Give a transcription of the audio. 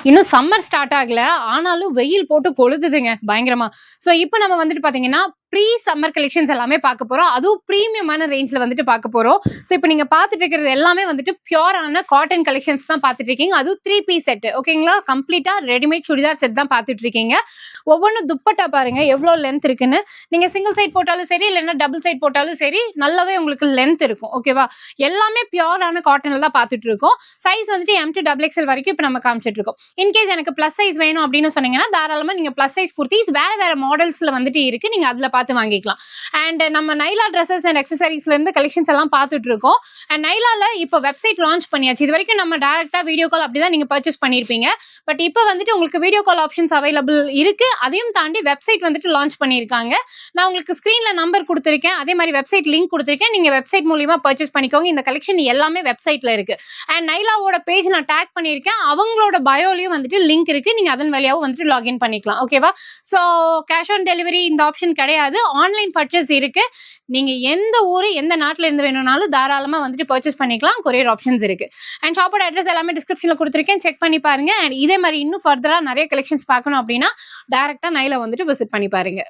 இன்னும் summer start ஆகல. ஆனாலும் வெயில் போட்டு கொளுத்துதுங்க பயங்கரமா. சோ இப்ப நம்ம வந்துட்டு பாத்தீங்கன்னா, ப்ரீ சம்மர் கலெக்ஷன்ஸ் எல்லாமே பார்க்க போறோம். அதுவும் பிரீமியமான ரேஞ்ச்ல வந்துட்டு பார்க்க போறோம். சோ இப்ப நீங்க பார்த்துட்டு இருக்கிறது எல்லாமே வந்துட்டு பியூரான காட்டன் கலெக்ஷன்ஸ் தான் பார்த்துட்டு இருக்கீங்க. அதுவும் 3 பீஸ் செட். ஓகேங்களா? கம்ப்ளீட்டா ரெடிமேட் சுடிதார் செட் தான் பார்த்துட்டு இருக்கீங்க. ஒவ்வொன்னும் துப்பட்டா பாருங்க எவ்வளவு லென்த் இருக்குன்னு. நீங்க சிங்கிள் சைட் போட்டாலும் சரி, இல்லன்னா டபுள் சைட் போட்டாலும் சரி, நல்லாவே உங்களுக்கு லென்த் இருக்கும். ஓகேவா? எல்லாமே பியூரான காட்டன்ல தான் பார்த்துட்டு இருக்கோம். சைஸ் வந்துட்டு M to XXL வரைக்கும் இப்ப நம்ம காமிச்சிட்டு இருக்கோம். இன்கேஸ் எனக்கு பிளஸ் சைஸ் வேணும் அப்படின்னு சொன்னீங்கன்னா தாராளமா நீங்க பிளஸ் சைஸ் குர்த்திஸ் வேற வேற மாடல்ஸ்ல வந்துட்டு இருக்கு. நீங்க அதுல பார்த்து வாங்கிக்கலாம். அண்ட் நம்ம நைலா ட்ரெஸ்ஸஸ் அண்ட் அக்சசரிஸ்ல இருந்து கலெக்ஷன்ஸ் எல்லாம் பார்த்துட்டு இருக்கோம். அண்ட் நைலால இப்போ வெப்சைட் லான்ச் பண்ணியாச்சு. இது வரைக்கும் நம்ம டைரக்டா வீடியோ கால் அப்படிதான் நீங்க பர்ச்சேஸ் பண்ணிருப்பீங்க. பட் இப்போ வந்துட்டு உங்களுக்கு வீடியோ கால் ஆப்ஷன்ஸ் அவைலபிள் இருக்கு. அதையும் தாண்டி வெப்சைட் வந்துட்டு லான்ச் பண்ணிருக்காங்க. நான் உங்களுக்கு ஸ்கிரீன்ல நம்பர் கொடுத்திருக்கேன். அதே மாதிரி வெப்சைட் லிங்க் கொடுத்திருக்கேன். நீங்க வெப்சைட் மூலமா பர்ச்சேஸ் பண்ணிக்கோங்க. இந்த கலெக்ஷன் எல்லாமே வெப்சைட்ல இருக்கு. அண்ட் நைலாவோட பேஜ் நான் டேக் பண்ணிருக்கேன். அவங்களோட பயோலயும் வந்துட்டு லிங்க் இருக்கு. நீங்க அதன் வழியாவும் வந்துட்டு லாகின் பண்ணிக்கலாம். ஓகேவா? சோ கேஷ் ஆன் டெலிவரி இந்த ஆப்ஷன் கிடையாது. ஆன்லைன் பர்ச்சேஸ் இருக்கு. நீங்க எந்த ஊரு எந்த நாட்டுல இருந்து வேணும்னாலும் தாராளமா வந்துட்டு பர்ச்சேஸ் பண்ணிக்கலாம். கொரியர் ஆப்ஷன்ஸ் இருக்கு. அண்ட் ஷாப்போட அட்ரஸ் எல்லாமே டிஸ்கிரிப்ஷன்ல கொடுத்திருக்கேன். செக் பண்ணி பாருங்க. அண்ட் இதே மாதிரி இன்னும் ஃபர்தரா நிறைய கலெக்ஷன்ஸ் பார்க்கணும் அப்படின்னா டைரக்டா நைலா வந்துட்டு விசிட் பண்ணி பாருங்க.